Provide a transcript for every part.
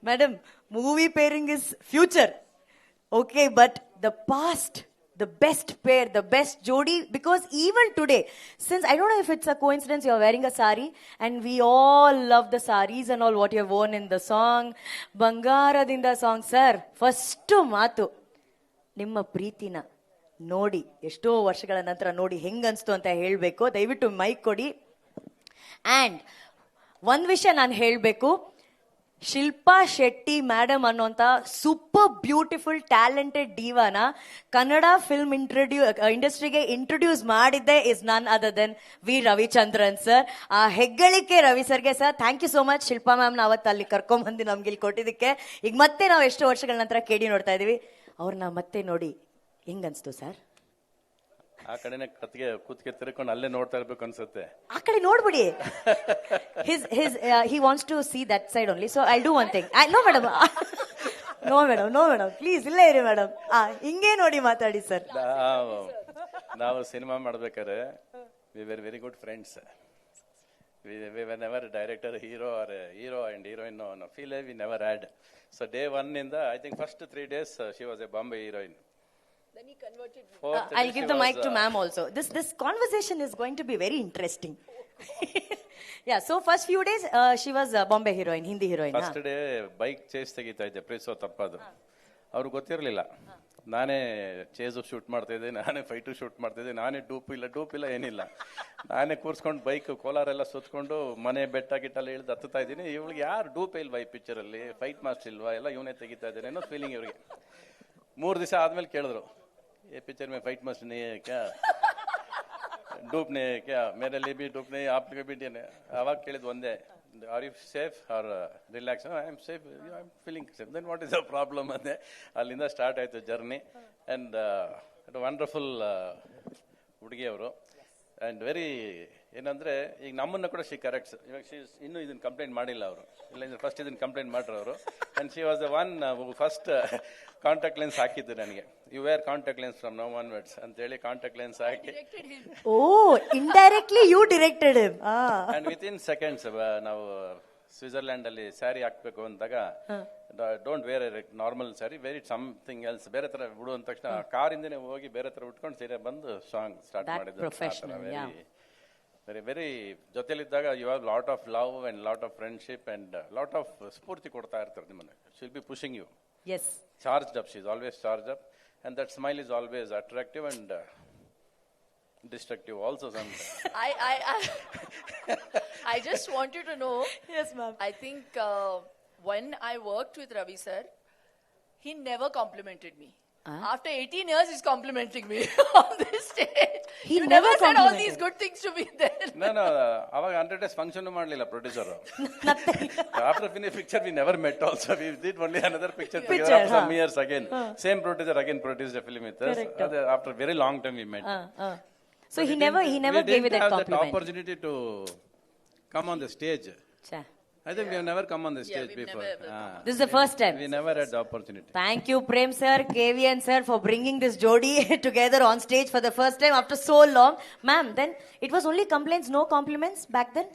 Madam, movie pairing is future. Okay, but the past, the best pair, the best jodi, because even today, since I don't know if it's a coincidence, you're wearing a sari, and we all love the saris and all what you have worn in the song. Bangaradinda song, sir. First ಮಾತು ನಿಮ್ಮ ಪ್ರೀತಿನ ನೋಡಿ ಎಷ್ಟೋ ವರ್ಷಗಳ ನಂತರ ನೋಡಿ ಹೆಂಗನ್ಸ್ತು ಅಂತ ಹೇಳಬೇಕು. ದಯವಿಟ್ಟು ಮೈಕ್ ಕೊಡಿ. ಆ್ಯಂಡ್ ಒಂದು ವಿಷಯ ನಾನು ಹೇಳಬೇಕು, ಶಿಲ್ಪಾ ಶೆಟ್ಟಿ ಮೇಡಮ್ ಅನ್ನೋಂಥ ಸೂಪರ್ ಬ್ಯೂಟಿಫುಲ್ ಟ್ಯಾಲೆಂಟೆಡ್ ಡಿವಾನ ಕನ್ನಡ ಫಿಲ್ಮ್ ಇಂಡಸ್ಟ್ರಿಗೆ ಇಂಟ್ರೊಡ್ಯೂಸ್ ಮಾಡಿದ್ದೆ is none other than V Ravichandran sir. ಆ ಹೆಗ್ಗಳಿಕೆ ರವಿ ಸರ್ಗೆ sir. Thank you so much Shilpa ಮ್ಯಾಮ್ನ ಅವತ್ತು ಅಲ್ಲಿ ಕರ್ಕೊಂಬಂದು ನಮ್ಗೆ ಇಲ್ಲಿ ಕೊಟ್ಟಿದ್ದಕ್ಕೆ. ಈಗ ಮತ್ತೆ ನಾವು ಎಷ್ಟೋ ವರ್ಷಗಳ ನಂತರ ಕೇಳಿ ನೋಡ್ತಾ ಇದೀವಿ. ಅವ್ರನ್ನ ಮತ್ತೆ ನೋಡಿ ಹೆಂಗನ್ಸ್ತು ಸರ್? ಆ ಕಡೆನೆ ಕೂತ್ಗೆ ತಿರ್ಕೊಂಡು ಅಲ್ಲೇ ನೋಡ್ತಾ ಇರ್ಬೇಕು ಅನ್ಸುತ್ತೆ. ಆ ಕಡೆ ನೋಡ್ಬಿಡಿ. he wants to see that side only, so I'll do one thing. No madam, no madam, please ಇಲ್ಲೇ ಇರಿ ಮೇಡಮ್. ಹಿಂಗೆ ನೋಡಿ ಮಾತಾಡಿ ಸರ್. ನಾವು ಸಿನಿಮಾ ಮಾಡ್ಬೇಕಾದ್ರೆ we were very good friends. we were never director, hero or hero and heroine. No feel we never had. So day one in the, I think first 3 days she was a Bombay heroine. Then he converted me. I'll give the mic to ma'am also. This conversation is going to be very interesting. Yeah, so first few days she was Bombay heroine, Hindi heroine. First day bike chase ತೆಗಿತಾ ಇದ್ದೆ, ಪ್ರೀಸೋ ತಪ್ಪದು. ಅವ್ರಿಗೆ ಗೊತ್ತಿರಲಿಲ್ಲ. ನಾನೇ chase shoot ಮಾಡ್ತಾ ಇದ್ದೆ, ನಾನೇ fight shoot ಮಾಡ್ತಾ ಇದ್ದೆ, ನಾನೇ ಡೂಪ್ ಇಲ್ಲ ಏನಿಲ್ಲ. ನಾನೇ ಕೂರ್ಸ್ಕೊಂಡು ಬೈಕ್ ಕೋಲಾರೆಲ್ಲ ಸುತ್ಕೊಂಡು ಮನೆ ಬೆಟ್ಟ ಗಿಟ್ಟೆಲ್ಲ ಇಳಿದು ಹತ್ತುತ್ತಾ ಇದ್ದೀನಿ. ಇವಳಿಗೆ ಯಾರು ಡೂಪ್ ಇಲ್ವಾ ಈ ಪಿಕ್ಚರಲ್ಲಿ, ಫೈಟ್ ಮಾಸ್ಟರ್ ಇಲ್ವಾ, ಎಲ್ಲ ಇವನೇ ತೆಗಿತಾ ಇದ್ದಾನೆ ಅನ್ನೋ ಫೀಲಿಂಗ್ ಇವ್ರಿಗೆ. 3 ದಿವಸ ಆದ್ಮೇಲೆ ಕೇಳಿದ್ರು, ये पिक्चर में फाइट मस्ट नहीं है क्या, डूप नहीं है क्या, मेरे लिए भी डूप नहीं है, आप लिए भी नहीं है. ಅವಾಗ ಕೇಳಿದ್ ಒಂದೇ, are you safe or relax? I am safe, I am feeling safe. Then what is the problem ಅಂದೆ. ಅಲ್ಲಿಂದ ಸ್ಟಾರ್ಟ್ ಆಯ್ತು ಜರ್ನಿ. ಆ್ಯಂಡ್ ವಂಡರ್ಫುಲ್ ಹುಡುಗಿ ಅವರು. ಆ್ಯಂಡ್ ವೆರಿ ಏನಂದ್ರೆ, ಈಗ ನಮ್ಮನ್ನ ಕೂಡ ಶಿ ಕರೆಕ್ಟ್ಸ್. ಇವಾಗ ಶಿ ಇನ್ನೂ ಇದನ್ನ ಕಂಪ್ಲೇಂಟ್ ಮಾಡಿಲ್ಲ ಅವರು, ಇಲ್ಲ ಫಸ್ಟ್ ಇದನ್ನ ಕಂಪ್ಲೇಂಟ್ ಮಾಡ್ರು ಅವರು. And she was the one first contact lens ಹಾಕಿದ್ದು ನನಗೆ. You wear contact lens from now onwards ಅಂತ ಹೇಳಿ ಕಾಂಟ್ಯಾಕ್ಟ್ ಲೆನ್ಸ್ ಹಾಕಿ, oh indirectly you directed him. And within seconds ನಾವು ಸ್ವಿಟ್ಜರ್ಲ್ಯಾಂಡ್ ಅಲ್ಲಿ ಸ್ಯಾರಿ ಹಾಕ್ಬೇಕು ಅಂದಾಗ, don't wear a normal sari, wear it something else, ಬೇರೆ ತರ ಬಿಡು ಅಂದ ತಕ್ಷಣ ಕಾರಿಂದನೇ ಹೋಗಿ ಬೇರೆ ತರ ಉಟ್ಕೊಂಡು ಸೀರೆ ಬಂದು ಸಾಂಗ್ ಸ್ಟಾರ್ಟ್ ಮಾಡಿದ್ರು. ವೆರಿ ವೆರಿ ಜೊತೆಲಿದ್ದಾಗ you have lot of love and lot of friendship and lot of ಸ್ಫೂರ್ತಿ ಕೊಡ್ತಾ ಇರ್ತಾರೆ ನಿಮ್ಮನ್ನ. She'll be pushing you. Yes. Charged up. She's always charged up. And that smile is always attractive and destructive also sometimes. I just want you to know. Yes, ma'am. I think when I worked with Ravi sir, he never complimented me. After 18 years, he's complimenting me on this stage. He you never said all these good things to me then. No. ಅವಾಗ 100 days function ಮಾಡಲಿಲ್ಲ producer. After finish picture, we never met also. We did only another picture together after some years again. Same producer again produced a film with us. After very long time we met. So he never gave you that compliment. We didn't have that opportunity to come on the stage. I think we have never come on the stage before. This is the first time. We never had the opportunity. Thank you, Prem sir, KVN sir, for bringing this jodi together on stage for the first time after so long. Ma'am, then it was only complaints, no compliments back then?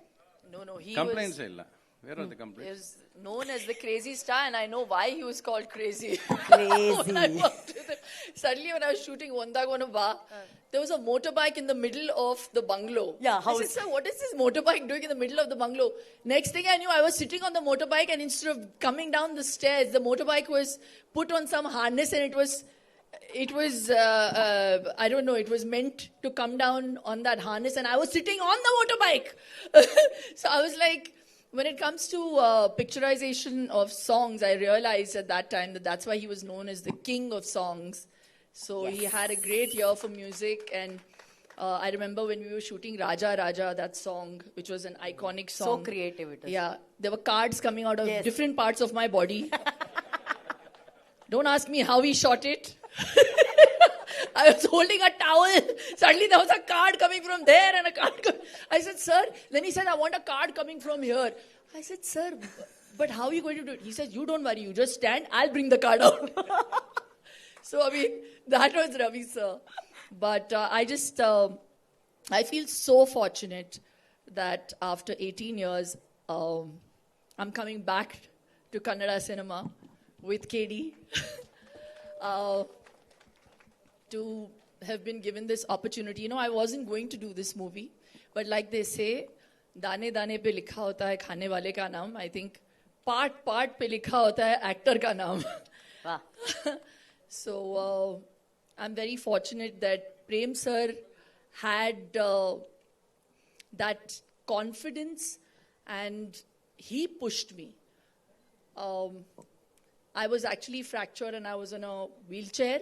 No. Complaints illa. Where are the complaints? He was known as the crazy star, and I know why he was called crazy. Crazy. Suddenly, when I was shooting Ondagonu, there was a motorbike in the middle of the bungalow. Yeah, I said, sir, what is this motorbike doing in the middle of the bungalow? Next thing I knew, I was sitting on the motorbike, and instead of coming down the stairs, the motorbike was put on some harness, and it was I don't know, it was meant to come down on that harness, and I was sitting on the motorbike. So I was like, when it comes to picturization of songs, I realized at that time that that's why he was known as the king of songs. So he had a great ear for music, and I remember when we were shooting Raja Raja, that song, which was an iconic song. So creative it was. Yeah, there were cards coming out of different parts of my body. Don't ask me how he shot it. I was holding a towel. Suddenly there was a card coming from there and a card I said, sir. Then he said, I want a card coming from here. I said, sir, but how are you going to do it? He said, you don't worry. You just stand. I'll bring the card out. So, I mean, that was Ravi, sir. But I feel so fortunate that after 18 years, I'm coming back to Kannada cinema with KD. uh, to have been given this opportunity. You know, I wasn't going to do this movie, but like they say, दाने दाने पे लिखा होता है खाने वाले का नाम. I think part पे लिखा होता है actor का नाम. Wow. So I'm very fortunate that Prem sir had that confidence, and he pushed me. I was actually fractured and I was in a wheelchair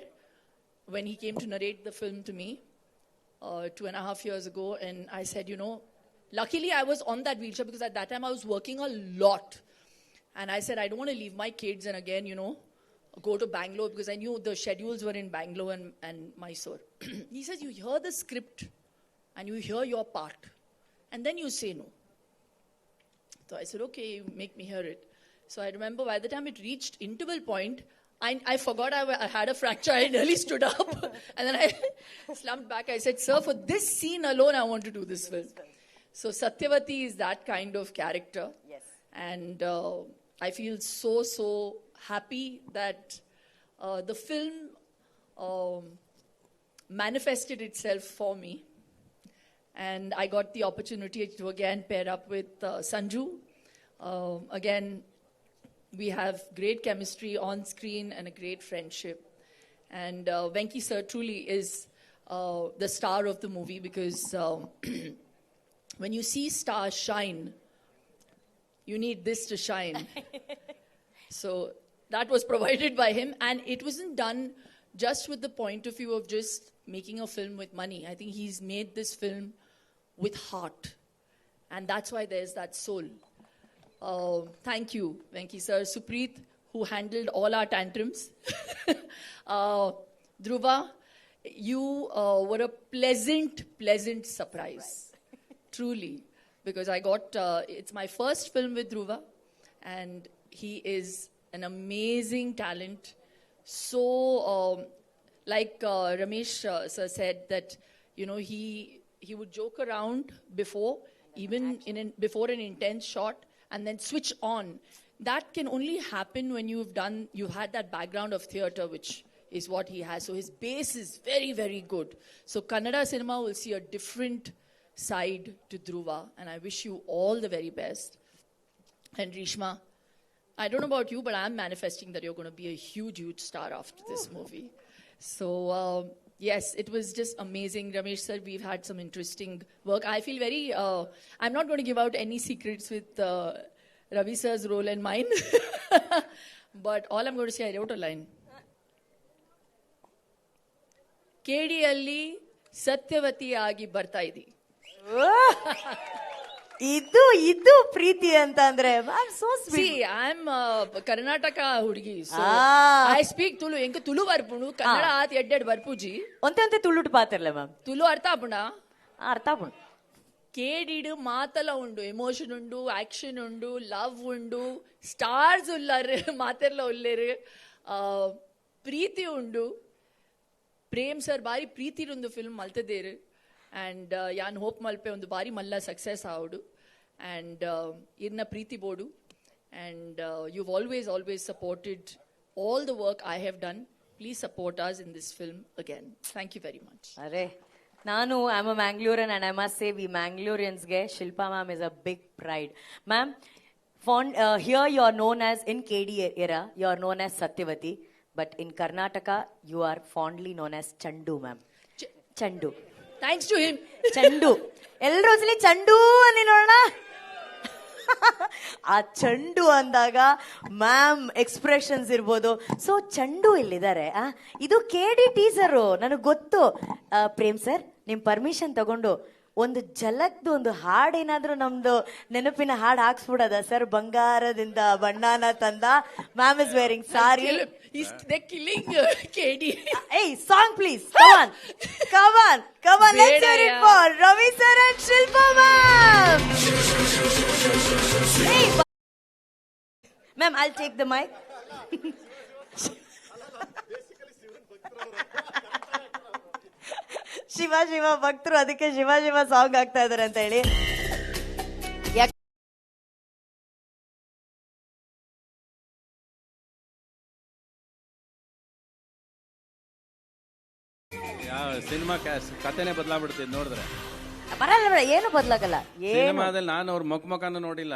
when he came to narrate the film to me 2.5 years ago. And I said, you know, luckily I was on that wheelchair because at that time I was working a lot. And I said, I don't want to leave my kids and again, you know, go to Bangalore because I knew the schedules were in Bangalore and Mysore. He says, you hear the script and you hear your part and then you say no. So I said, okay, you make me hear it. So I remember by the time it reached interval point, I forgot I had a fracture. I nearly stood up. And then I slumped back. I said, sir, for this scene alone, I want to do this film. So Satyavati is that kind of character. Yes. And I feel so happy that the film manifested itself for me. And I got the opportunity to again pair up with Sanju. Again, we have great chemistry on screen and a great friendship. And Venki sir truly is the star of the movie because when you see stars shine, you need this to shine. So that was provided by him. And it wasn't done just with the point of view of just making a film with money. I think he's made this film with heart. And that's why there's that soul. Thank you, Venki sir. Supreet, who handled all our tantrums. Dhruva, you were a pleasant surprise. Truly. Because I got, it's my first film with Dhruva. And he is an amazing talent. So, like Ramesh sir said that, you know, he would joke around before, even before an intense shot, and then switch on. That can only happen when you've had that background of theatre, which is what he has. So his base is very, very good. So Kannada cinema will see a different side to Dhruva, and I wish you all the very best. And Rishma, I don't know about you, but I'm manifesting that you're going to be a huge star after this movie. So, yes, it was just amazing. Ramesh sir, we've had some interesting work. I feel very, I'm not going to give out any secrets with Ravi sir's role and mine. But all I'm going to say, I wrote a line. KD-alli Satyavati agi barta idi. ಇದು ಪ್ರೀತಿ ಅಂತ ಅಂದ್ರೆ so sweet. See, I'm Karnataka hudgi. So I speak Tulu. Enku Tulu varpunu. Kannada aat edded varpuji. ಒಂತೆ ತುಳುಟು ಪಾತಿರ್ಲೆ ma'am. Tulu artha apuna. ಅರ್ಥ ಆಗ್ಬಿಡು. కేడీడు మాతల ఉండు, emotion ఉండు, action ఉండు, love ఉండు, స్టార్స్ ఉల్లారు ಮಾತೆಲ್ಲ ಉಲ್ಲೇರು, ಪ್ರೀತಿ ಉಂಡು. ಪ್ರೇಮ್ ಸರ್ ಬಾರಿ ಪ್ರೀತಿ ಒಂದು ಫಿಲ್ಮ್ ಮಲ್ತದೇರು. ಆ್ಯಂಡ್ ಯಾನ್ ಹೋಪ್ ಮಲ್ಪೆ ಒಂದು ಬಾರಿ ಮಲ್ಲ ಸಕ್ಸಸ್ ಆವಡು. ಆ್ಯಂಡ್ ಇರ್ನ ಪ್ರೀತಿ ಬೋಡು. And you've always supported all the work I have done. Please support us in this film again. Thank you very much. ಅರೆ ನಾನು I am a Mangalorean and I must say we ಮ್ಯಾಂಗ್ಳೂರಿಯನ್ಸ್ಗೆ Shilpa ma'am is a big pride. Ma'am, here you are known as, in KD era, you are known as Satyavati, but in Karnataka, you are fondly known as Chandu, ma'am. Chandu. Thanks to him. ಚಂಡು. ಎಲ್ರೂ ಒಂದ್ಸಲಿ ಚಂಡು ಅನ್ನಿ ನೋಡೋಣ. ಆ ಚಂಡು ಅಂದಾಗ ma'am expressions ಇರ್ಬೋದು. ಸೊ ಚಂಡು ಇಲ್ಲಿದ್ದಾರೆ. ಇದು KD ಟೀಸರು, ನನಗೆ ಗೊತ್ತು. ಪ್ರೇಮ್ ಸರ್, ನಿಮ್ ಪರ್ಮಿಷನ್ ತಗೊಂಡು ಒಂದು ಜಲಕ್ದು ಒಂದು ಹಾಡೇನಾದ್ರೂ ನಮ್ದು ನೆನಪಿನ ಹಾಡು ಹಾಕ್ಸ್ಬಿಡದ ಸರ್? ಬಂಗಾರದಿಂದ ಬಣ್ಣನ ತಂದ, ma'am is varying sorry. They're killing KD. Hey, song please. Come on. Let's hear it for Ravi sir and Shilpa ma'am. Hey, ma'am, I'll take the mic. Shiva ಭಕ್ತರು ಅದಕ್ಕೆ ಶಿವ ಸಾಂಗ್ ಆಗ್ತಾ ಇದಾರೆ ಅಂತ ಹೇಳಿ. ಯಾವ ಸಿನಿಮಾ ಕಥೆನೇ ಬದಲಾಗ್ಬಿಡ್ತಿದ್ ನೋಡಿದ್ರೆ. ಬರಲ್ಲ ಬೇಡ, ಏನು ಬದ್ಲಾಗಲ್ಲ. ಸಿನಿಮಾದಲ್ಲಿ ನಾನು ಅವ್ರ ಮುಖನೂ ನೋಡಿಲ್ಲ.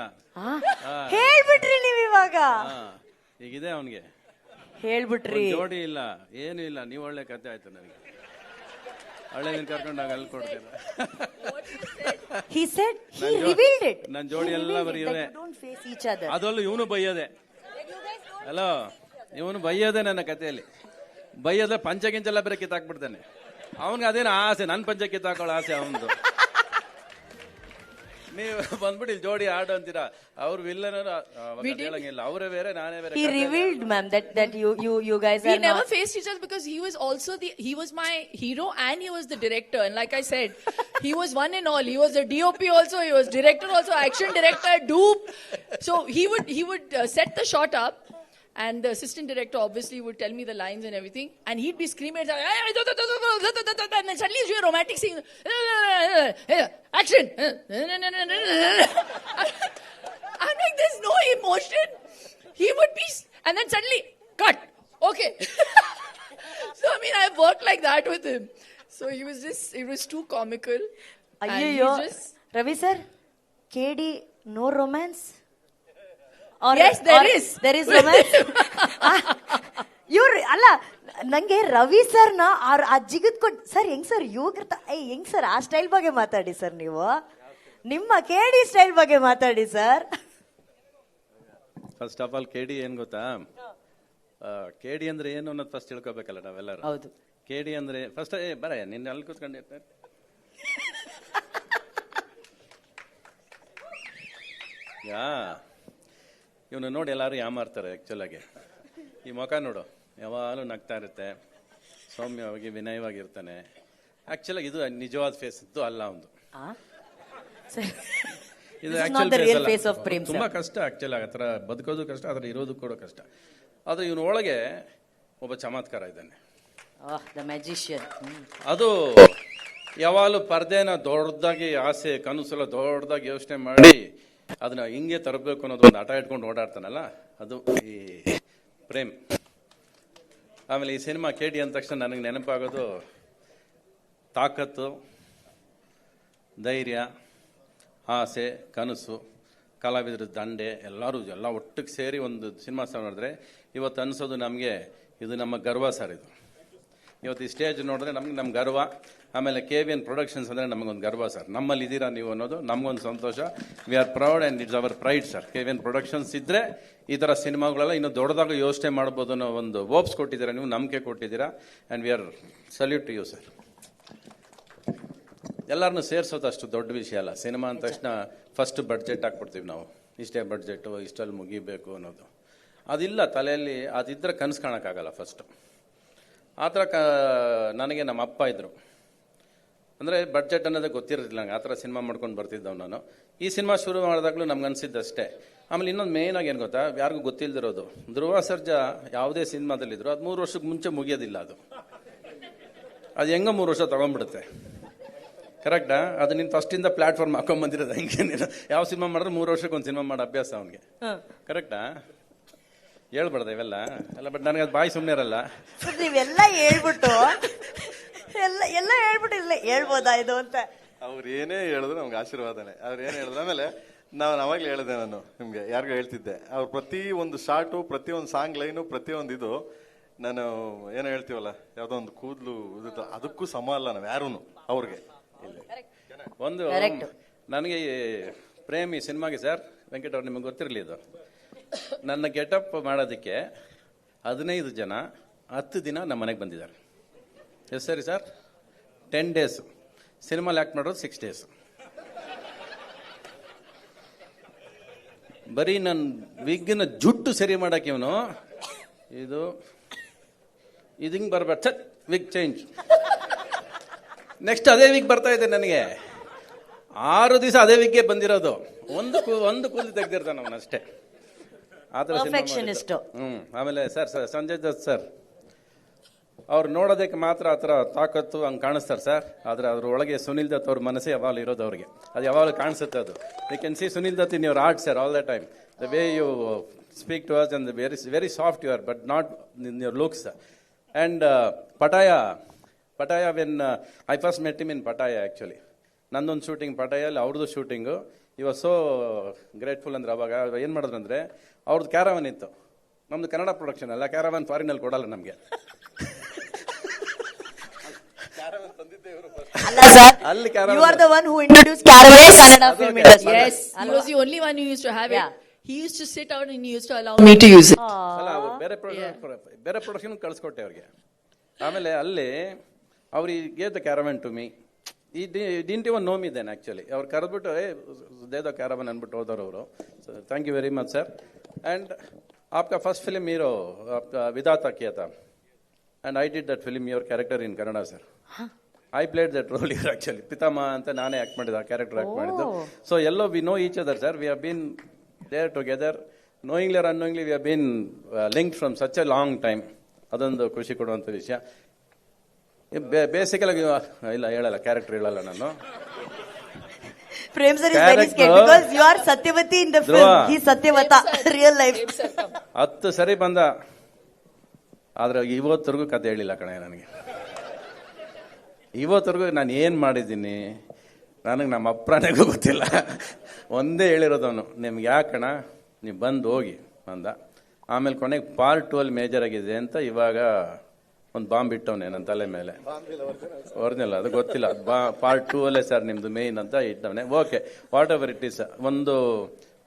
ಹೇಳ್ಬಿಟ್ರಿ ನೀವ್ ಇವಾಗ, ಈಗಿದೆ ಅವನಿಗೆ ಹೇಳ್ಬಿಟ್ರಿ. ಜೋಡಿ ಇಲ್ಲ, ಏನು ಇಲ್ಲ. ನೀವು ಒಳ್ಳೆ ಕತೆ ಆಯ್ತು ನನಗೆ. ಒಳ್ಳೆ ನೀನ್ ಕರ್ಕೊಂಡಾಗ ಅಲ್ಲಿ ಕೊಡ್ತೀರ. He said he revealed it. ನನ್ನ ಜೋಡಿ ಎಲ್ಲ ಬರೀ ಇವರೇ. Don't face each other. ಅದಲ್ಲೂ ಇವನು ಬೈಯೋದೆ. ಹಲೋ, ಇವನು ಬೈಯೋದೆ ನನ್ನ ಕಥೆಯಲ್ಲಿ. ಬೈಯೋದ್ರೆ ಪಂಚಗಿಂಚೆಲ್ಲ ಬೇರೆ ಕಿತ್ತಾಕ್ಬಿಡ್ತಾನೆ. ಅವನ್ಗೆ ಅದೇನು ಆಸೆ, ನನ್ನ ಪಂಚ ಕಿತ್ತಾಕೊಳ್ಳೋ ಆಸೆ ಅವನದು. ನೀವು ಬಂದ್ಬಿಟ್ಟು ಇಲ್ಲಿ ಜೋಡಿ ಆಡು ಅಂತೀರಾ. ಅವ್ರ ವಿಲ್ಲನ್ ಹೇಳಂಗಿಲ್ಲ, ಅವರೇ ಬೇರೆ ನಾನೇ ಬೇರೆ. He revealed, ma'am, that you guys We are never not. faced each other because he was my hero and he was the director. And like I said, he was one and all. He was the DOP also, he was director also, action director, dupe. So he would set the shot up. And the assistant director obviously would tell me the lines and everything, and he'd be screaming, and then suddenly you hear a romantic scene, action. I'm like, there's no emotion. He would be, and then suddenly, cut. Okay. So I mean, I've worked like that with him. So it was too comical. And he Ayyo, just- Ravi sir, KD, no romance? Or, Yes, there is. There is romance. ಇವ್ರು ಅಲ್ಲ, ನಂಗೆ ರವಿ ಸರ್ನ ಆ ಜಿಗದ್ ಕೊಟ್ಟು sir ಹೆಂಗ್ sir ಯುವಕೃತ ಹೆಂಗ್ sir ಆ style ಬಗ್ಗೆ ಮಾತಾಡಿ ಸರ್. ನೀವು ನಿಮ್ಮ KD ಸ್ಟೈಲ್ ಬಗ್ಗೆ ಮಾತಾಡಿ sir. First of all KD ಏನ್ ಗೊತ್ತಾ, KD ಅಂದ್ರೆ ಏನು ಅನ್ನೋದು ಫಸ್ಟ್ ತಿಳ್ಕೊಬೇಕಲ್ಲ ನಾವೆಲ್ಲರೂ. ಹೌದು. KD ಅಂದ್ರೆ ಫಸ್ಟ್ ಬರ ನಿನ್ನ ಅಲ್ಲಿ ಕೂತ್ಕೊಂಡಿರ್ತಾರೆ. ಇವನು ನೋಡಿ ಎಲ್ಲರೂ ಯಾಮಾರ್ತಾರೆ ಆಕ್ಚುಲ್ ಆಗಿ. ಈ ಮುಖ ನೋಡು, ಯಾವಾಗಲೂ ನಗ್ತಾ ಇರುತ್ತೆ, ಸೌಮ್ಯವಾಗಿ ವಿನಯವಾಗಿರ್ತಾನೆ. ಆಕ್ಚುಲಾಗಿ ಇದು ನಿಜವಾದ ಫೇಸ್ ಇದ್ದು ಅಲ್ಲ ಒಂದು. ಇದು ಆಕ್ಚುಲ್ ತುಂಬಾ ಕಷ್ಟ. ಆಕ್ಚುಲ್ ಆ ಥರ ಬದುಕೋದು ಕಷ್ಟ, ಅದ್ರ ಇರೋದು ಕೂಡ ಕಷ್ಟ. ಆದ್ರೆ ಇವನ ಒಳಗೆ ಒಬ್ಬ ಚಮತ್ಕಾರ ಇದ್ದಾನೆ, ಅದು ಯಾವಾಗಲೂ ಪರ್ದೆನ ದೊಡ್ಡದಾಗಿ ಆಸೆ ಕನಸೆಲ್ಲ ದೊಡ್ಡದಾಗಿ ಯೋಚನೆ ಮಾಡಿ ಅದನ್ನ ಹಿಂಗೆ ತರಬೇಕು ಅನ್ನೋದು ಒಂದು ಆಟ ಇಟ್ಕೊಂಡು ಓಡಾಡ್ತಾನಲ್ಲ, ಅದು ಈ ಪ್ರೇಮ್. ಆಮೇಲೆ ಈ ಸಿನಿಮಾ KD ಅಂದ ತಕ್ಷಣ ನನಗೆ ನೆನಪಾಗೋದು ತಾಕತ್ತು, ಧೈರ್ಯ, ಆಸೆ, ಕನಸು, ಕಲಾವಿದರ ದಂಡೆ ಎಲ್ಲ ಒಟ್ಟಿಗೆ ಸೇರಿ ಒಂದು ಸಿನಿಮಾ ಸಹ ನೋಡಿದ್ರೆ ಇವತ್ತು ಅನಿಸೋದು ನಮಗೆ ಇದು ನಮ್ಮ ಗರ್ವ ಸರ್. ಇದು ಇವತ್ತು ಈ ಸ್ಟೇಜ್ ನೋಡಿದ್ರೆ ನಮ್ಮ ಗರ್ವ. ಆಮೇಲೆ KVN ಪ್ರೊಡಕ್ಷನ್ಸ್ ಅಂದರೆ ನಮಗೊಂದು ಗರ್ವ ಸರ್. ನಮ್ಮಲ್ಲಿ ಇದ್ದೀರಾ ನೀವು ಅನ್ನೋದು ನಮಗೊಂದು ಸಂತೋಷ. We are proud and it's our pride sir. KVN productions ಇದ್ದರೆ ಈ ಥರ ಸಿನಿಮಾಗಳೆಲ್ಲ ಇನ್ನೂ ದೊಡ್ಡದಾಗ ಯೋಚನೆ ಮಾಡ್ಬೋದು ಅನ್ನೋ ಒಂದು ಹೋಪ್ಸ್ ಕೊಟ್ಟಿದ್ದೀರಾ, ನೀವು ನಂಬಿಕೆ ಕೊಟ್ಟಿದ್ದೀರಾ. And we are salute to you sir. ಎಲ್ಲರನ್ನೂ ಸೇರಿಸೋದು ಅಷ್ಟು ದೊಡ್ಡ ವಿಷಯ ಅಲ್ಲ. ಸಿನಿಮಾ ಅಂದ ತಕ್ಷಣ ಫಸ್ಟ್ ಬಡ್ಜೆಟ್ ಹಾಕ್ಬಿಡ್ತೀವಿ ನಾವು, ಇಷ್ಟೇ ಬಡ್ಜೆಟು, ಇಷ್ಟಲ್ಲಿ ಮುಗಿಬೇಕು ಅನ್ನೋದು. ಅದಿಲ್ಲ ತಲೆಯಲ್ಲಿ, ಅದಿದ್ದರೆ ಕನಸು ಕಾಣೋಕ್ಕಾಗಲ್ಲ ಫಸ್ಟು. ಆ ಥರ ನನಗೆ ನಮ್ಮ ಅಪ್ಪ ಇದ್ದರು. ಅಂದರೆ ಬಡ್ಜೆಟ್ ಅನ್ನೋದೇ ಗೊತ್ತಿರಲಿಲ್ಲ ನಂಗೆ. ಆ ಥರ ಸಿನಿಮಾ ಮಾಡ್ಕೊಂಡು ಬರ್ತಿದ್ದವು ನಾನು. ಈ ಸಿನಿಮಾ ಶುರು ಮಾಡಿದಾಗಲೂ ನಮ್ಗೆ ಅನಿಸಿದ್ದಷ್ಟೇ. ಆಮೇಲೆ ಇನ್ನೊಂದು ಮೇಯ್ನಾಗಿ ಏನು ಗೊತ್ತಾ, ಯಾರಿಗೂ ಗೊತ್ತಿಲ್ಲದಿರೋದು, ಧ್ರುವ ಸರ್ಜಾ ಯಾವುದೇ ಸಿನಿಮಾದಲ್ಲಿದ್ದರು ಅದು 3 ವರ್ಷಕ್ಕೆ ಮುಂಚೆ ಮುಗಿಯೋದಿಲ್ಲ. ಅದು ಹೆಂಗ 3 ವರ್ಷ ತೊಗೊಂಡ್ಬಿಡುತ್ತೆ. ಕರೆಕ್ಟಾ? ಅದು ನೀನು ಫಸ್ಟಿಂದ ಪ್ಲಾಟ್ಫಾರ್ಮ್ ಹಾಕೊಂಡ್ಬಂದಿರೋದು. ಹೆಂಗೆ ಯಾವ ಸಿನಿಮಾ ಮಾಡಿದ್ರೆ 3 ವರ್ಷಕ್ಕೆ ಒಂದು ಸಿನಿಮಾ ಮಾಡೋ ಅಭ್ಯಾಸ ಅವನಿಗೆ. ಕರೆಕ್ಟಾ? ಹೇಳ್ಬಾರ್ದ ಇವೆಲ್ಲ ಅಲ್ಲ, ಬಟ್ ನನಗೆ ಅದು ಬಾಯಿ ಸುಮ್ಮನೆ ಇರಲ್ಲ. ನೀವೆಲ್ಲ ಹೇಳ್ಬಿಟ್ಟು ಎಲ್ಲ ಹೇಳ್ಬಿಟ್ಟು ಇಲ್ಲ ಹೇಳ್ಬೋದಾ ಇದು ಅಂತ. ಅವ್ರು ಏನೇ ಹೇಳಿದ್ರು ನಮ್ಗೆ ಆಶೀರ್ವಾದನೆ. ಅವ್ರು ಏನೇ ಹೇಳಿದ್ರು. ಆಮೇಲೆ ನಾನು ಅವಾಗಲೇ ಹೇಳಿದೆ, ನಾನು ನಿಮ್ಗೆ ಯಾರಿಗೂ ಹೇಳ್ತಿದ್ದೆ, ಅವ್ರು ಪ್ರತಿ ಒಂದು ಶಾರ್ಟು, ಪ್ರತಿ ಒಂದು ಸಾಂಗ್ ಲೈನು, ಪ್ರತಿಯೊಂದು ಇದು ನಾನು ಏನೋ ಹೇಳ್ತೀವಲ್ಲ, ಯಾವುದೋ ಒಂದು ಕೂದಲು ಅದಕ್ಕೂ ಸಮ ಅಲ್ಲ ನಾವು ಯಾರೂ ಅವ್ರಿಗೆ. ಒಂದು ನನಗೆ ಪ್ರೇಮ್ ಈ ಸಿನಿಮಾಗೆ ಸರ್ ವೆಂಕಟ್ ಅವ್ರು ನಿಮಗೆ ಗೊತ್ತಿರಲಿ, ಇದು ನನ್ನ ಗೆಟಪ್ ಮಾಡೋದಕ್ಕೆ 15 ಜನ 10 ದಿನ ನಮ್ಮ ಮನೆಗೆ ಬಂದಿದ್ದಾರೆ. ಎಸ್ ಸರಿ ಸರ್, 10 ಡೇಸ್. ಸಿನಿಮಾಲಿ ಆ್ಯಕ್ಟ್ ಮಾಡೋದು 6 ಡೇಸ್. ಬರೀ ನನ್ನ ವಿಗ್ಗಿನ ಜುಟ್ಟು ಸರಿ ಮಾಡೋಕೆ ಇವನು ಇದು ಹಿಂಗೆ ಬರ್ಬೇಡ, ಸರ್ ವಿಗ್ ಚೇಂಜ್. ನೆಕ್ಸ್ಟ್ ಅದೇ ವೀಕ್ ಬರ್ತಾ ಇದೆ ನನಗೆ. 6 ದಿವಸ ಅದೇ ವೀಕ್ಗೆ ಬಂದಿರೋದು. ಒಂದು ಕೂದಲು ತೆಗ್ದಿರ್ತಾನೆ ಅವನು ಅಷ್ಟೇ. ಆ ಥರ ಸಿನಿಮಾ. ಆಮೇಲೆ ಸರ್ ಸಂಜಯ್ ದತ್ ಸರ್ ಅವ್ರು ನೋಡೋದಕ್ಕೆ ಮಾತ್ರ ಆ ಥರ ತಾಕತ್ತು ಹಂಗೆ ಕಾಣಿಸ್ತಾರೆ ಸರ್. ಆದರೆ ಅದ್ರ ಒಳಗೆ ಸುನಿಲ್ ದತ್ ಅವ್ರ ಮನಸ್ಸೇ ಯಾವಾಗಲೂ ಇರೋದು ಅವ್ರಿಗೆ. ಅದು ಯಾವಾಗಲೂ ಕಾಣಿಸುತ್ತೆ. ಅದು you can see Sunil Dutt in your art sir all the time. The way you speak to us and very soft you are, but not in your looks. And Pattaya Pattaya when I first met him in Pattaya actually. ನಂದೊಂದು shooting ಪಟಾಯಲ್ಲಿ, ಅವ್ರದ್ದು shooting. ಇವ so grateful ಅಂದ್ರೆ ಅವಾಗ ಏನು ಮಾಡಿದ್ರು ಅಂದರೆ ಅವ್ರದ್ದು ಕ್ಯಾರವನ್ ಇತ್ತು, ನಮ್ದು ಕನ್ನಡ ಪ್ರೊಡಕ್ಷನ್ ಅಲ್ಲ, ಕ್ಯಾರವನ್ ಫಾರಿನಲ್ಲಿ ಕೊಡಲ್ಲ ನಮಗೆ. ಅಲ್ಲ ಸರ್, ಅಲ್ಲಿ you are the one who introduced Caravan Kannada film industry. Yes, he was the only one who used to have Yeah. it. He used to sit out and he used to allow me to use it. ಅಲ್ಲ ಬೇರೆ production ಕಳಿಸ್ಕೊಟ್ಟೆ ಅವ್ರಿಗೆ. ಆಮೇಲೆ ಅಲ್ಲಿ ಅವ್ರಿಗೆ the caravan to me. He didn't even know me then actually. ಅವ್ರು ಕರೆದ್ಬಿಟ್ಟು ದೇದ caravan ಅಂದ್ಬಿಟ್ಟು ಹೋದವ್ರು ಅವರು. Thank you very much sir. And आपका फर्स्ट फिल्म हीरो विधाता किया था and I did that film your character in Kannada sir. I played that role here actually. Pitama anta naane act ಮಾಡಿದ ಕ್ಯಾರೆಕ್ಟರ್ ಆಕ್ಟ್ ಮಾಡಿದ್ದು. So yellow we know each other sir. We have been there together knowingly or unknowingly. We have been linked from such a long time. ಅದೊಂದು ಖುಷಿ ಕೊಡುವಂತ ವಿಷಯ. ಬೇಸಿಕಲ್ ಆಗಿ ಇಲ್ಲ ಹೇಳಲ್ಲ, character ಹೇಳಲ್ಲ ನಾನು. Prem sir is very scared because you are Satyavati in the film. He is Satyavata real life. 10 ಸರಿ ಬಂದ, ಆದ್ರೆ ಇವತ್ತರೆಗೂ ಕತೆ ಹೇಳಿಲ್ಲ ಕಣೆ ನನಗೆ. ಇವತ್ತರೆಗೂ ನಾನು ಏನು ಮಾಡಿದ್ದೀನಿ ನನಗೆ ನಮ್ಮ ಅಪ್ರಾನೆಗೂ ಗೊತ್ತಿಲ್ಲ. ಒಂದೇ ಹೇಳಿರೋದವನು, ನಿಮ್ಗೆ ಯಾಕಣ ನೀವು ಬಂದು ಹೋಗಿ ಅಂದ. ಆಮೇಲೆ ಕೊನೆಗೆ ಪಾರ್ಟ್ 2 ಅಲ್ಲಿ ಮೇಜರ್ ಆಗಿದೆ ಅಂತ ಇವಾಗ ಒಂದು ಬಾಂಬ್ ಇಟ್ಟವನೇ ನನ್ನ ತಲೆ ಮೇಲೆ. ಒರಿಜಿನಲ್ ಅದು ಗೊತ್ತಿಲ್ಲ, ಪಾರ್ಟ್ 2 ಅಲ್ಲೇ ಸರ್ ನಿಮ್ದು ಮೇಯ್ನ್ ಅಂತ ಇಟ್ಟವನೇ. Okay, whatever it is. ಒಂದು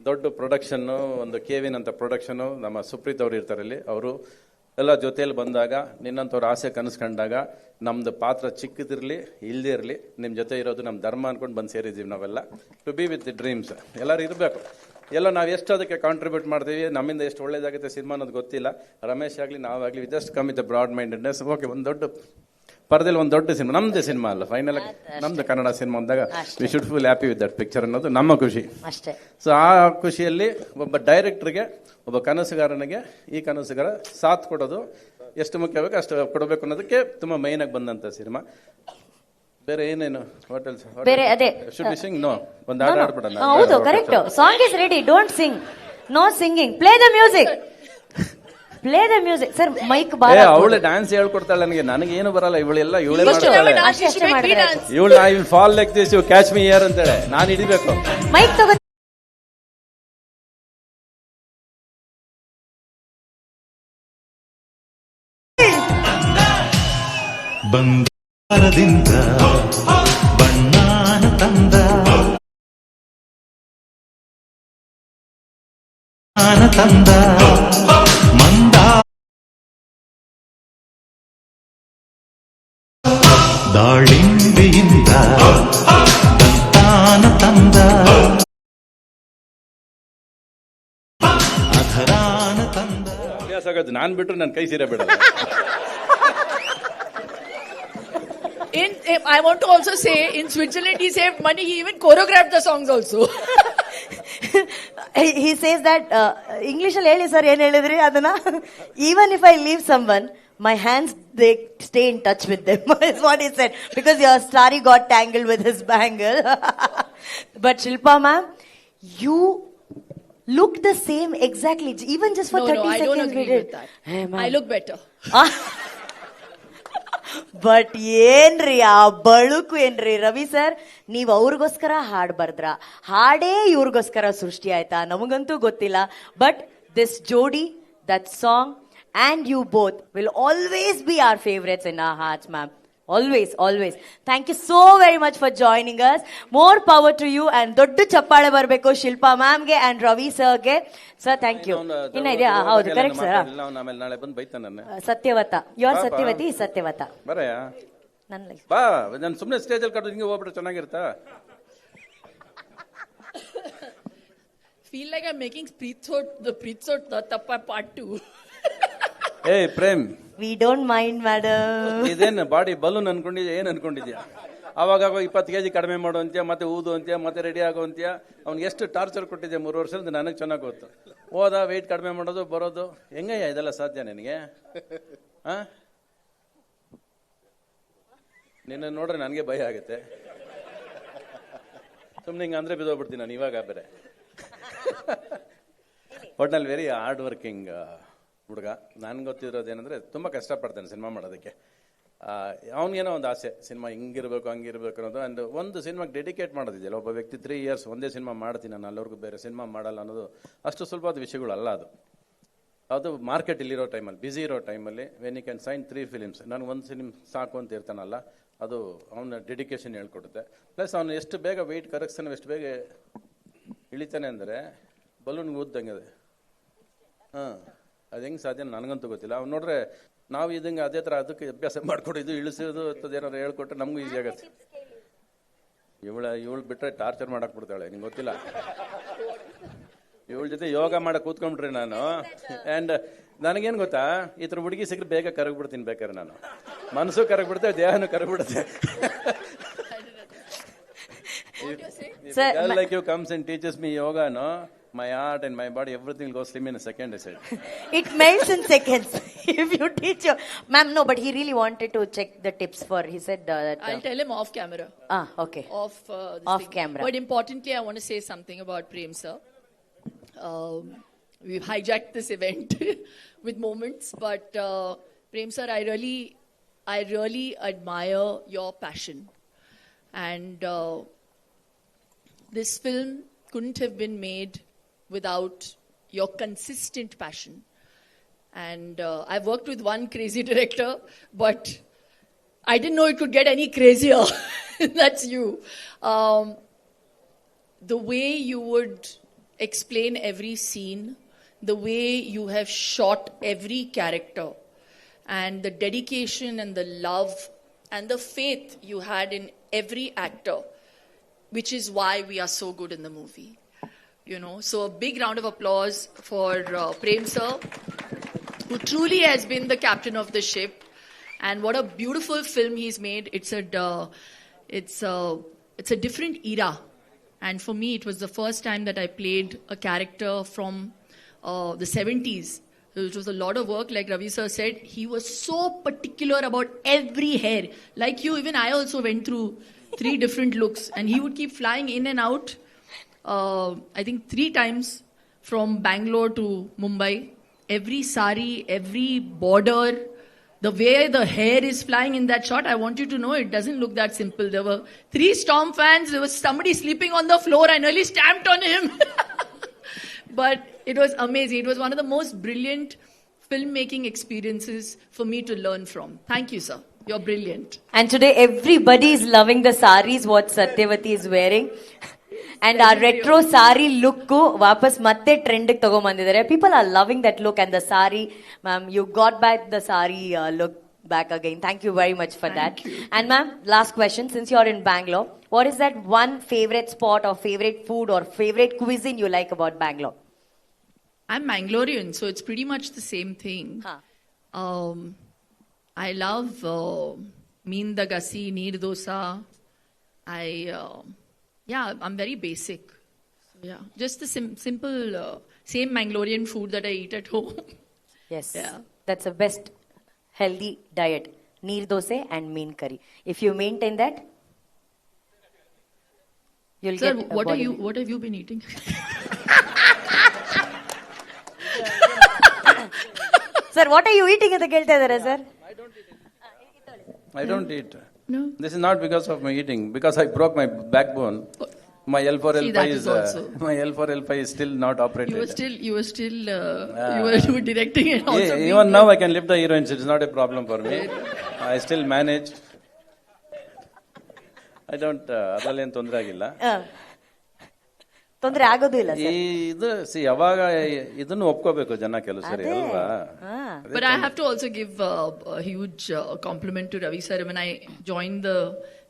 ದೊಡ್ಡ ಪ್ರೊಡಕ್ಷನ್ನು, ಒಂದು ಕೆವಿನ್ ಅಂತ ಪ್ರೊಡಕ್ಷನ್ನು, ನಮ್ಮ ಸುಪ್ರೀತ್ ಅವರು ಇರ್ತಾರೆ ಇಲ್ಲಿ, ಅವರು ಎಲ್ಲ ಜೊತೆಯಲ್ಲಿ ಬಂದಾಗ, ನಿನ್ನಂಥವ್ರ ಆಸೆ ಕನಸ್ಕೊಂಡಾಗ, ನಮ್ದು ಪಾತ್ರ ಚಿಕ್ಕದಿರಲಿ ಇಲ್ಲದೇ ಇರಲಿ, ನಿಮ್ಮ ಜೊತೆ ಇರೋದು ನಮ್ಮ ಧರ್ಮ ಅನ್ಕೊಂಡು ಬಂದು ಸೇರಿದ್ದೀವಿ ನಾವೆಲ್ಲ. To be with the dreams ಎಲ್ಲರೂ ಇರಬೇಕು. ಎಲ್ಲ ನಾವು ಎಷ್ಟು ಅದಕ್ಕೆ ಕಾಂಟ್ರಿಬ್ಯೂಟ್ ಮಾಡ್ತೀವಿ, ನಮ್ಮಿಂದ ಎಷ್ಟು ಒಳ್ಳೇದಾಗುತ್ತೆ ಸಿನಿಮಾ ಅನ್ನೋದು ಗೊತ್ತಿಲ್ಲ. ರಮೇಶ್ ಆಗಲಿ ನಾವಾಗಲಿ we just come with broad mindedness. Okay, ಒಂದು ದೊಡ್ಡ ಪರದಲ್ಲಿ ಒಂದು ದೊಡ್ಡ ಸಿನಿಮಾ, ನಮ್ದೇ ಸಿನಿಮಾ ಅಲ್ಲ, ಫೈನಲ್ ಆಗಿ ನಮ್ದು ಕನ್ನಡ ಸಿನಿಮಾ ಅಂದಾಗ we should feel happy with that picture ಅನ್ನೋದು ನಮ್ಮ ಖುಷಿ ಅಷ್ಟೇ. ಸೊ ಆ ಖುಷಿಯಲ್ಲಿ ಒಬ್ಬ ಡೈರೆಕ್ಟರ್ಗೆ, ಒಬ್ಬ ಕನಸುಗಾರನಿಗೆ ಈ ಕನಸುಗಾರ ಸಾಥ್ ಕೊಡೋದು ಎಷ್ಟು ಮುಖ್ಯ ಬೇಕು ಅಷ್ಟು ಕೊಡಬೇಕು ಅನ್ನೋದಕ್ಕೆ ತುಂಬ ಮೈನ್ ಆಗಿ ಬಂದಂತ ಸಿನಿಮಾ. ಬೇರೆ ಏನೇನು ಹೋಟೆಲ್ಸ್ ಬೇರೆ ಅದೇ ಶುಡ್ ಬಿ ಸಿಂಗ್. ನೋ, ಒಂದು ಹಾಡು ಆಡ್ಬಿಡೋಣ. ಹೌದು, correct. Song is ready, don't sing, no singing, play the music, play the music. Sir mike ಬಾರ. ಅವಳೆ ಡ್ಯಾನ್ಸ್ ಹೇಳ್ಕೊಡ್ತಾಳೆ ನನಗೆ, ನನಗೇನು ಬರಲ್ಲ. ಇವಳೆಲ್ಲ ಇವಳೇ She never ಮಾಡ್ತಾಳೆ. danced, she should make me dance. ಇವಳು I will fall like this, you catch me here ಅಂತೇಳೆ ನಾನು ಹಿಡಿಬೇಕು. ಮೈಕ್ ತಗೋ. ಬಂಗಾರದಿಂದ ಬಣ್ಣಾನ ತಂದ ತಂದ ಮಂದ ದಾಳಿಂಬೆಯಿಂದ ದಂತಾನ ತಂದ ಅಧರಾನ ತಂದ. ಅಭ್ಯಾಸ ಆಗೋದು, ನಾನು ಬಿಟ್ರು ನನ್ನ ಕೈ ಸೀರೆ ಬಿಡಲ್ಲ. I want to also say, in Switzerland, he saved money. He even choreographed the songs also. He says that English ಅಲ್ಲಿ ಹೇಳಿ ಸರ್, ಏನ್ ಹೇಳಿದ್ರಿ ಅದನ್ನ. Even if I leave someone, my hands they stay in touch with them. Is what he said, because your sari got tangled with his bangle. But Shilpa ma'am, you look the same exactly, even just for 30 I seconds. don't agree we did. with that. Hey, ma'am. I look better. But ಏನ್ರಿ ಆ ಬಳುಕು ಏನ್ರಿ Ravi sir, ನೀವ್ ಅವ್ರಿಗೋಸ್ಕರ ಹಾಡ್ ಬರ್ದ್ರ, ಹಾಡೇ ಇವ್ರಿಗೋಸ್ಕರ ಸೃಷ್ಟಿ ಆಯ್ತಾ ನಮಗಂತೂ ಗೊತ್ತಿಲ್ಲ. ಬಟ್ ದಿಸ್ ಜೋಡಿ, that song and you both will always be our favorites in our hearts, ma'am. Always, always. Thank you so very much for joining us. More power to you, and ದೊಡ್ಡ ಚಪ್ಪಾಳೆ ಬರಬೇಕು Shilpa ma'am ಗೆ and Ravi sir ಗೆ. Sir thank you. ಇನ್ನ ಇದೆಯಾ? ಹೌದು, correct sir. ಆಮೇಲೆ ನಾಳೆ ಬಂದು ಬೈತಾನೆ ನನ್ನ. ಸತ್ಯವತ, ಯು ಆರ್ ಸತ್ಯವತಿ, ಸತ್ಯವತ. ಬರಯ್ಯ ನನ್ನ ಲೈಫ್ ಬಾ, ನಾನು ಸುಮ್ಮನೆ ಸ್ಟೇಜಲ್ಲಿ ಕರೆದು ಹಿಂಗೆ ಹೋಗ್ಬಿಟ್ರೆ ಚೆನ್ನಾಗಿರುತ್ತಾ? Feel like I'm making the Preetsot Tappa part 2. ಏಯ್ Prem, we don't mind madam. ಇದೇನು ಬಾಡಿ ಬಲೂನ್ ಅನ್ಕೊಂಡಿದ್ಯಾ, ಏನ್ ಅನ್ಕೊಂಡಿದ್ಯಾ? ಅವಾಗ 20 kg ಕಡಿಮೆ ಮಾಡು ಅಂತ್ಯ, ಮತ್ತೆ ಊದು ಅಂತ್ಯ, ಮತ್ತೆ ರೆಡಿ ಆಗೋ ಅಂತ್ಯ. ಅವ್ನಿಗೆ ಎಷ್ಟು ಟಾರ್ಚರ್ ಕೊಟ್ಟಿದ್ದೆ 3 ವರ್ಷದಿಂದ ನನಗೆ ಚೆನ್ನಾಗಿ ಗೊತ್ತು. ಹೋದ ವೆಯ್ಟ್ ಕಡಿಮೆ ಮಾಡೋದು ಬರೋದು, ಹೆಂಗಯ್ಯ ಇದೆಲ್ಲ ಸಾಧ್ಯ ನಿನಗೆ? ನಿನ್ನ ನೋಡ್ರೆ ನನಗೆ ಭಯ ಆಗುತ್ತೆ. ಸುಮ್ಮನೆ ಹಿಂಗೆ ಅಂದ್ರೆ ಬಿದ್ದೋಗ್ಬಿಡ್ತೀನಿ ನಾನು ಇವಾಗ. ಬೇರೆ ಒಟ್ನಲ್ಲಿ ವೆರಿ ಹಾರ್ಡ್ ವರ್ಕಿಂಗ್ ಹುಡುಗ. ನನ್ಗೆ ಗೊತ್ತಿರೋದೇನೆಂದರೆ ತುಂಬ ಕಷ್ಟಪಡ್ತಾನೆ ಸಿನಿಮಾ ಮಾಡೋದಕ್ಕೆ. ಅವನಿಗೇನೋ ಒಂದು ಆಸೆ ಸಿನಿಮಾ ಹಿಂಗಿರ್ಬೇಕು ಹಂಗಿರ್ಬೇಕು ಅನ್ನೋದು. ಆ್ಯಂಡ್ ಒಂದು ಸಿನಿಮಾಗೆ ಡೆಡಿಕೇಟ್ ಮಾಡೋದಿದೆಯಲ್ಲ, ಒಬ್ಬ ವ್ಯಕ್ತಿ 3 years ಒಂದೇ ಸಿನಿಮಾ ಮಾಡ್ತೀನಿ ನಾನು, ಅಲ್ಲವರೆಗೂ ಬೇರೆ ಸಿನಿಮಾ ಮಾಡಲ್ಲ ಅನ್ನೋದು ಅಷ್ಟು ಸುಲಭವಾದ ವಿಷಯಗಳಲ್ಲ ಅದು ಮಾರ್ಕೆಟ್ ಇಲ್ಲಿರೋ ಟೈಮಲ್ಲಿ, ಬ್ಯುಸಿ ಇರೋ ಟೈಮಲ್ಲಿ when you can sign 3 films, ನನಗೆ ಒಂದು ಸಿನಿಮಾ ಸಾಕು ಅಂತ ಇರ್ತಾನಲ್ಲ, ಅದು ಅವನ ಡೆಡಿಕೇಶನ್ ಹೇಳ್ಕೊಡುತ್ತೆ. ಪ್ಲಸ್ ಅವನು ಎಷ್ಟು ಬೇಗ ವೆಯ್ಟ್ ಕರಗಿಸ್ತಾನೆ, ಎಷ್ಟು ಬೇಗ ಇಳಿತಾನೆ ಅಂದರೆ ಬಲೂನ್ಗೆ ಊದ್ದಂಗೆ ಅದು. ಅದು ಹೆಂಗೆ ಸಾಧ್ಯ ನನಗಂತೂ ಗೊತ್ತಿಲ್ಲ. ಅವ್ನು ನೋಡ್ರೆ ನಾವು ಇದಂಗೆ ಅದೇ ಥರ ಅದಕ್ಕೆ ಅಭ್ಯಾಸ ಮಾಡ್ಕೊಟ್ಟಿದ್ದು, ಇಳಿಸೋದು ಏನಾದ್ರು ಹೇಳ್ಕೊಟ್ರೆ ನಮಗೂ ಈಸಿ ಆಗುತ್ತೆ. ಇವಳು ಬಿಟ್ಟರೆ ಟಾರ್ಚರ್ ಮಾಡಕ್ಕೆ ಬಿಡ್ತಾಳೆ, ನಿಂಗೆ ಗೊತ್ತಿಲ್ಲ. ಇವಳ ಜೊತೆ ಯೋಗ ಮಾಡಕ್ಕೆ ಕೂತ್ಕೊಂಡ್ಬಿಟ್ರಿ ನಾನು. ಆ್ಯಂಡ್ ನನಗೇನು ಗೊತ್ತಾ, ಈ ಥರ ಹುಡುಗಿ ಸಿಕ್ಕರೆ ಬೇಗ ಕರಗ್ಬಿಡ್ತೀನಿ. ಬೇಕಾದ್ರೆ ನಾನು ಮನಸ್ಸು ಕರಗ್ಬಿಡುತ್ತೆ, ದೇಹನೂ ಕರಗ್ಬಿಡುತ್ತೆ. Like you comes and teaches me yoga, no? My heart and my body, everything will go slim in a second, I said. It melts in seconds if you teach your... Ma'am, no, but he really wanted to check the tips for... He said that... I'll tell him off camera. Okay. Off Off camera. But importantly, I want to say something about Prem sir. We've hijacked this event with moments, but Prem sir, I really admire your passion. And this film couldn't have been made without your consistent passion. And I've worked with one crazy director, but I didn't know it could get any crazier. That's you. The way you would explain every scene, the way you have shot every character, and the dedication and the love and the faith you had in every actor, which is why we are so good in the movie. You know, so a big round of applause for Prem sir, who truly has been the captain of the ship. And what a beautiful film he's made. It's a different era. And for me, it was the first time that I played a character from the 70s. It was a lot of work. Like Ravi sir said, he was so particular about every hair. Like you, even I also went through 3 different looks. And he would keep flying in and out. I think 3 times from Bangalore to Mumbai. Every sari, every border, the way the hair is flying in that shot, I want you to know it doesn't look that simple. There were 3 storm fans, there was somebody sleeping on the floor, I nearly stamped on him. But it was amazing. It was one of the most brilliant filmmaking experiences for me to learn from. Thank you, sir. You're brilliant. And today everybody is loving the saris what Satyavati is wearing. And our retro sari look ವಾಪಸ್ ಮತ್ತೆ trend ತಗೊಂಡ್ಬಂದಿದ್ದಾರೆ. People are loving that look and the sari. Ma'am, you got back the sari look back again. Thank you very much for that. And ma'am, last question, since you're in Bangalore, what is that one favorite spot or favorite food or favorite cuisine you like about Bangalore? I'm Mangalorean, so it's pretty much the same thing. I love meen da gasi, neer dosa. I'm very basic. So, yeah, just the simple, same Mangalorean food that I eat at home. Yes, Yeah. that's the best healthy diet. Neer dose and mean curry. If you maintain that, you'll Sir, get. what have you been eating? Sir, what are you eating ಅಂತ ಕೇಳ್ತಾ ಇದ್ದಾರೆ sir? I don't eat. No. This is not because of my eating, because I broke my backbone. My L4 See, L5 that is is also. my L4 L5 is still not operated. You were directing it also. Yeah, even now I can lift the heroines. It's not a problem for me. I still manage. I don't. ಅದರಲ್ಲೇನು ತೊಂದರೆ ಆಗಿಲ್ಲ. ತೊಂದರೆ ಆಗೋದು ಇಲ್ಲ sir. ಇದು ಯಾವಾಗ ಇದನ್ನು ಒಪ್ಕೋಬೇಕು ಜನ ಕೆಲವು ಸರಿ ಅಲ್ವಾ? But I have to also give a huge compliment to Ravi sir. When I joined the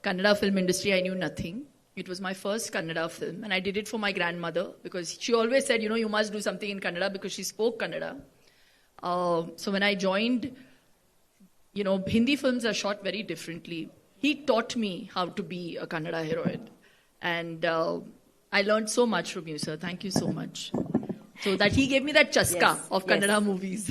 Kannada film industry, I knew nothing. It was my first Kannada film, and I did it for my grandmother because she always said, you know, you must do something in Kannada because she spoke Kannada. So when I joined, you know, Hindi films are shot very differently. He taught me how to be a Kannada heroine, and I learned so much from you, sir. Thank you so much. So that he gave me that chaska of Kannada movies.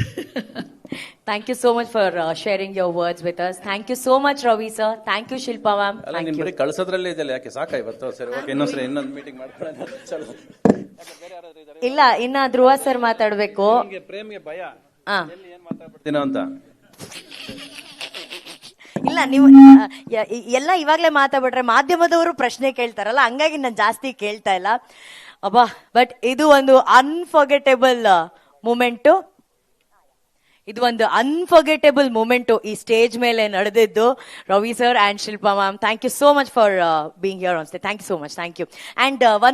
Thank you so much for sharing your words with us. Thank you so much, Ravi sir. Thank you, Shilpa ma'am. ಅಲ್ಲ Thank ನಿನ್ you. ಬರೀ ಕಳ್ಸೋದ್ರಲ್ಲೇ ಇದೆಯಲ್ಲ, ಯಾಕೆ ಸಾಕ ಇವತ್ತು? ಸರಿ, okay, ಇನ್ನೊಂದ್ಸರಿ ಇನ್ನೊಂದು ಮೀಟಿಂಗ್ ಮಾಡ್ಕೊಳ್ಳೋಣ. ಚಲೋ. ಇಲ್ಲ, ಇನ್ನ ಧ್ರುವ ಸರ್ ಮಾತಾಡ್ಬೇಕು. ಪ್ರೇಮ್ಗೆ ಭಯ ಹಾ, ಎಲ್ಲಿ ಏನ್ ಮಾತಾಡ್ಬಿಡ್ತೀನೋ ಅಂತ. ಇಲ್ಲ ಇಲ್ಲ ನೀವು ಎಲ್ಲ ಇವಾಗ್ಲೇ ಮಾತಾಡ್ಬಿಟ್ರೆ ಮಾಧ್ಯಮದವರು ಪ್ರಶ್ನೆ ಕೇಳ್ತಾರಲ್ಲ, ಹಂಗಾಗಿ ನಾನು ಜಾಸ್ತಿ ಕೇಳ್ತಾ ಇಲ್ಲ. ಅಬ್ಬಾ, ಬಟ್ ಇದು ಒಂದು ಅನ್ಫರ್ಗೆಟೇಬಲ್ ಮೂಮೆಂಟು. ಇದು ಒಂದು ಅನ್ಫರ್ಗೆಟೇಬಲ್ ಮೂಮೆಂಟು ಈ ಸ್ಟೇಜ್ ಮೇಲೆ ನಡೆದಿದ್ದು. Ravi sir and Shilpa ma'am, thank you so much for being here on stage. Thank you so much. Thank you. And